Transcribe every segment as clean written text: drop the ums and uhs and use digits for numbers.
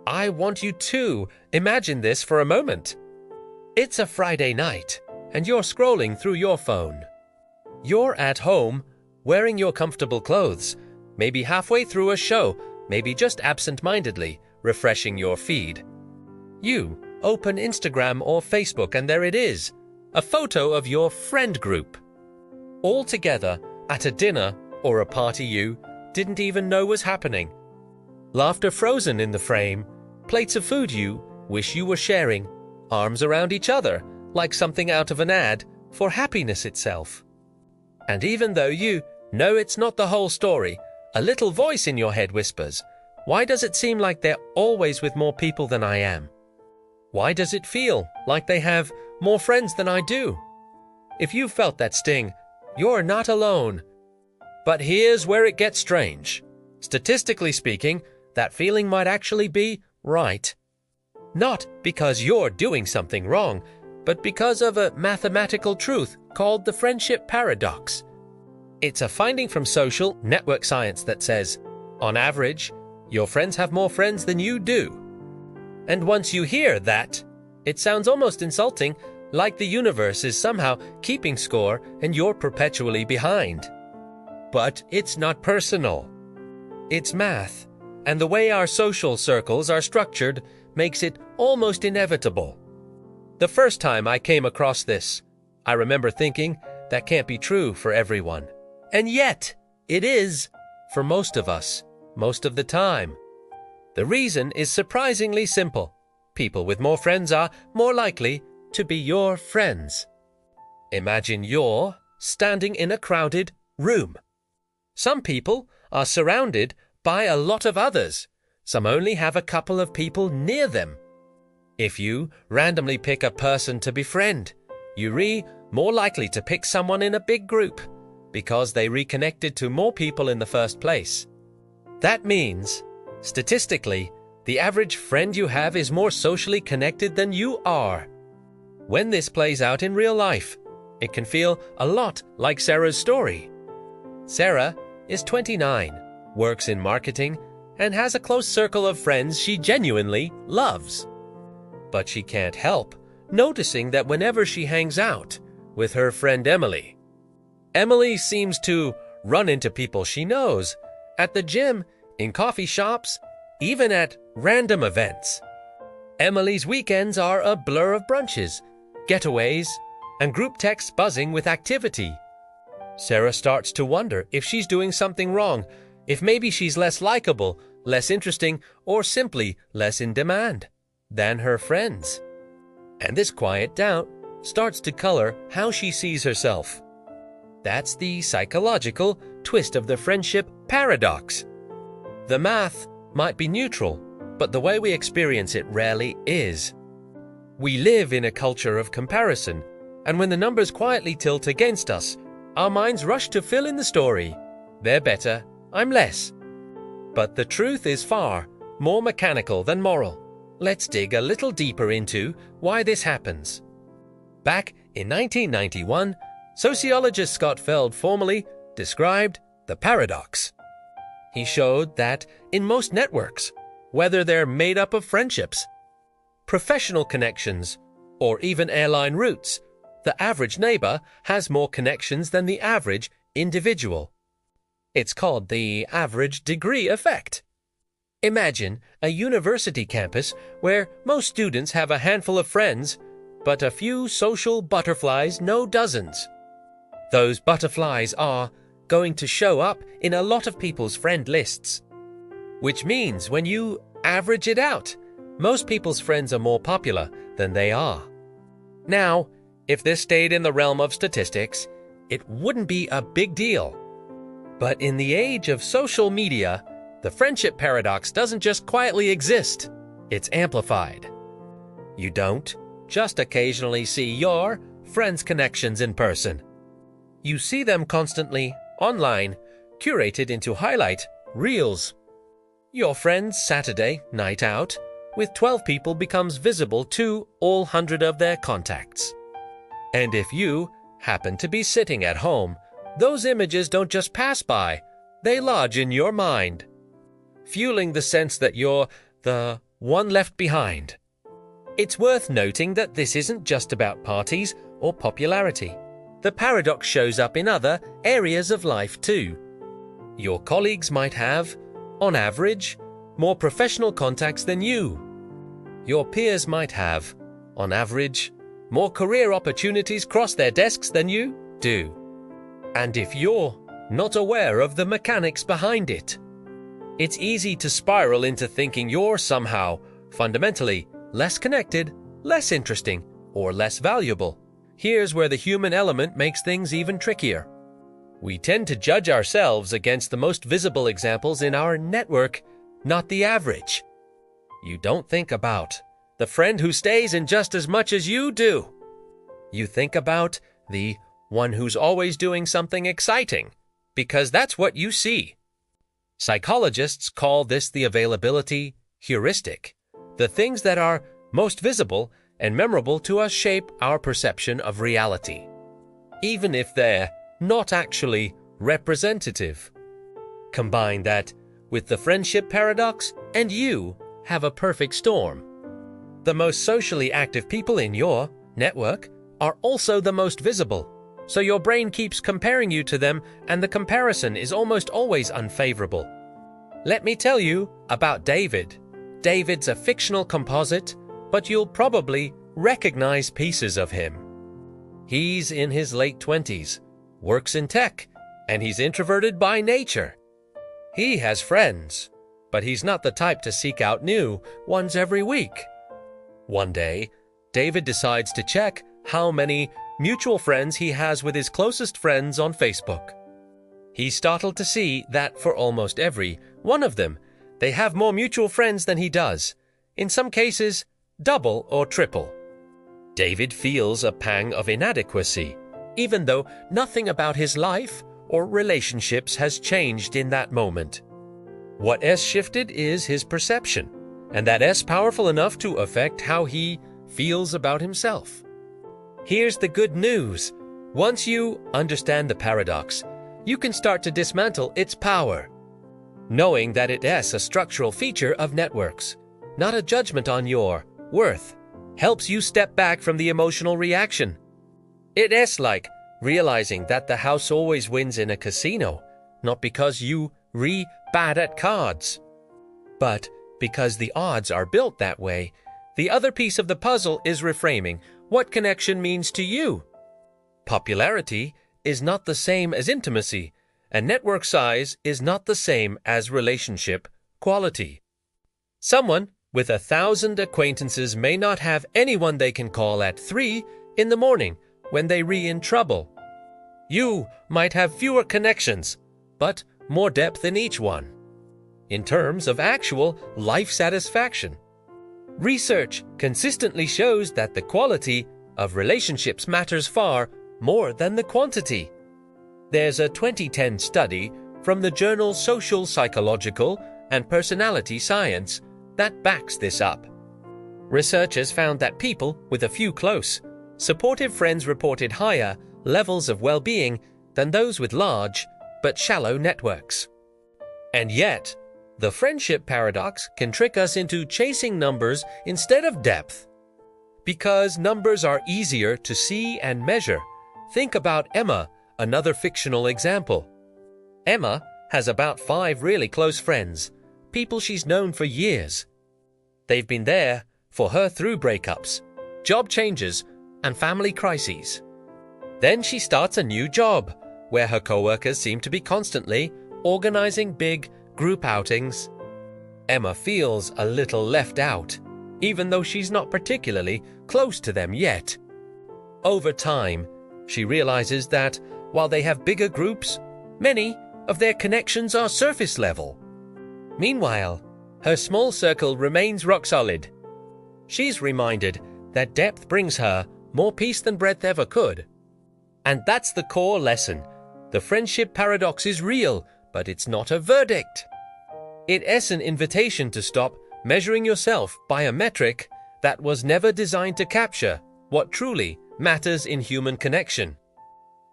I want you to imagine this for a moment. It's a Friday night, and you're scrolling through your phone. You're at home, wearing your comfortable clothes, maybe halfway through a show, maybe just absent-mindedly, refreshing your feed. You open Instagram or Facebook, and there it is, a photo of your friend group. All together at a dinner or a party you didn't even know was happening. Laughter frozen in the frame, plates of food you wish you were sharing, arms around each other like something out of an ad for happiness itself. And even though you know it's not the whole story, a little voice in your head whispers, "Why does it seem like they're always with more people than I am? Why does it feel like they have more friends than I do?" If you felt that sting, you're not alone. But here's where it gets strange. Statistically speaking, that feeling might actually be right. Not because you're doing something wrong, but because of a mathematical truth called the friendship paradox. It's a finding from social network science that says, on average, your friends have more friends than you do. And once you hear that, it sounds almost insulting, like the universe is somehow keeping score and you're perpetually behind. But it's not personal. It's math, and the way our social circles are structured makes it almost inevitable. The first time I came across this, I remember thinking that can't be true for everyone. And yet, it is for most of us, most of the time. The reason is surprisingly simple. People with more friends are more likely to be your friends. Imagine you're standing in a crowded room. Some people are surrounded by a lot of others. Some only have a couple of people near them. If you randomly pick a person to befriend, you're more likely to pick someone in a big group because they reconnected to more people in the first place. That means, statistically, the average friend you have is more socially connected than you are. When this plays out in real life, it can feel a lot like Sarah's story. Sarah is 29, works in marketing, and has a close circle of friends she genuinely loves. But she can't help noticing that whenever she hangs out with her friend Emily, Emily seems to run into people she knows, at the gym, in coffee shops, even at random events. Emily's weekends are a blur of brunches, getaways, and group texts buzzing with activity. Sarah starts to wonder if she's doing something wrong, if maybe she's less likable, less interesting, or simply less in demand than her friends. And this quiet doubt starts to color how she sees herself. That's the psychological twist of the friendship paradox. The math might be neutral, but the way we experience it rarely is. We live in a culture of comparison, and when the numbers quietly tilt against us, our minds rush to fill in the story. They're better, I'm less. But the truth is far more mechanical than moral. Let's dig a little deeper into why this happens. Back in 1991, sociologist Scott Feld formally described the paradox. He showed that in most networks, whether they're made up of friendships, professional connections, or even airline routes, the average neighbor has more connections than the average individual. It's called the average degree effect. Imagine a university campus where most students have a handful of friends, but a few social butterflies know dozens. Those butterflies are going to show up in a lot of people's friend lists. Which means when you average it out, most people's friends are more popular than they are. Now, if this stayed in the realm of statistics, it wouldn't be a big deal. But in the age of social media, the friendship paradox doesn't just quietly exist, it's amplified. You don't just occasionally see your friends' connections in person. You see them constantly online, curated into highlight reels. Your friend's Saturday night out with 12 people becomes visible to all 100 of their contacts. And if you happen to be sitting at home, those images don't just pass by, they lodge in your mind, fueling the sense that you're the one left behind. It's worth noting that this isn't just about parties or popularity. The paradox shows up in other areas of life too. Your colleagues might have, on average, more professional contacts than you. Your peers might have, on average, more career opportunities cross their desks than you do. And if you're not aware of the mechanics behind it, it's easy to spiral into thinking you're somehow, fundamentally, less connected, less interesting, or less valuable. Here's where the human element makes things even trickier. We tend to judge ourselves against the most visible examples in our network, not the average. You don't think about the friend who stays in just as much as you do. You think about the one who's always doing something exciting, because that's what you see. Psychologists call this the availability heuristic. The things that are most visible and memorable to us shape our perception of reality, even if they're not actually representative. Combine that with the friendship paradox, and you have a perfect storm. The most socially active people in your network are also the most visible, so your brain keeps comparing you to them, and the comparison is almost always unfavorable. Let me tell you about David. David's a fictional composite, but you'll probably recognize pieces of him. He's in his late 20s, works in tech, and he's introverted by nature. He has friends, but he's not the type to seek out new ones every week. One day, David decides to check how many mutual friends he has with his closest friends on Facebook. He's startled to see that for almost every one of them, they have more mutual friends than he does, in some cases, double or triple. David feels a pang of inadequacy, even though nothing about his life or relationships has changed in that moment. What has shifted is his perception, and that is powerful enough to affect how he feels about himself. Here's the good news. Once you understand the paradox, you can start to dismantle its power. Knowing that it is a structural feature of networks, not a judgment on your worth, helps you step back from the emotional reaction. It is like realizing that the house always wins in a casino, not because you bad at cards, but because the odds are built that way. The other piece of the puzzle is reframing what connection means to you. Popularity is not the same as intimacy, and network size is not the same as relationship quality. Someone with 1,000 acquaintances may not have anyone they can call at 3 in the morning when they're in trouble. You might have fewer connections, but more depth in each one. In terms of actual life satisfaction, research consistently shows that the quality of relationships matters far more than the quantity. There's a 2010 study from the journal Social Psychological and Personality Science that backs this up. Researchers found that people with a few close, supportive friends reported higher levels of well-being than those with large but shallow networks. And yet, the friendship paradox can trick us into chasing numbers instead of depth. Because numbers are easier to see and measure, think about Emma, another fictional example. Emma has about 5 really close friends, people she's known for years. They've been there for her through breakups, job changes, and family crises. Then she starts a new job, where her coworkers seem to be constantly organizing big group outings. Emma feels a little left out, even though she's not particularly close to them yet. Over time, she realizes that while they have bigger groups, many of their connections are surface level. Meanwhile, her small circle remains rock solid. She's reminded that depth brings her more peace than breadth ever could. And that's the core lesson. The friendship paradox is real, but it's not a verdict. It is an invitation to stop measuring yourself by a metric that was never designed to capture what truly matters in human connection.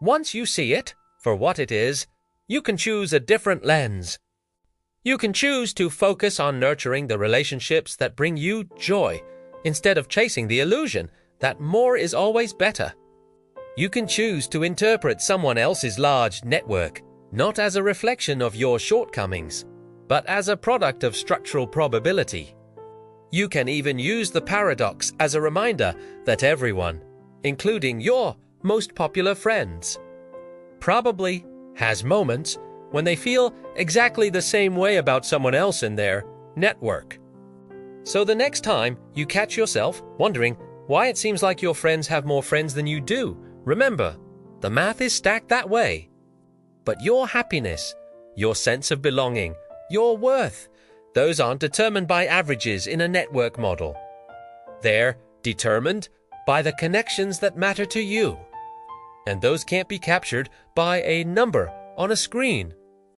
Once you see it for what it is, you can choose a different lens. You can choose to focus on nurturing the relationships that bring you joy, instead of chasing the illusion that more is always better. You can choose to interpret someone else's large network not as a reflection of your shortcomings, but as a product of structural probability. You can even use the paradox as a reminder that everyone, including your most popular friends, probably has moments when they feel exactly the same way about someone else in their network. So the next time you catch yourself wondering why it seems like your friends have more friends than you do, remember, the math is stacked that way. But your happiness, your sense of belonging, your worth, those aren't determined by averages in a network model. They're determined by the connections that matter to you. And those can't be captured by a number on a screen.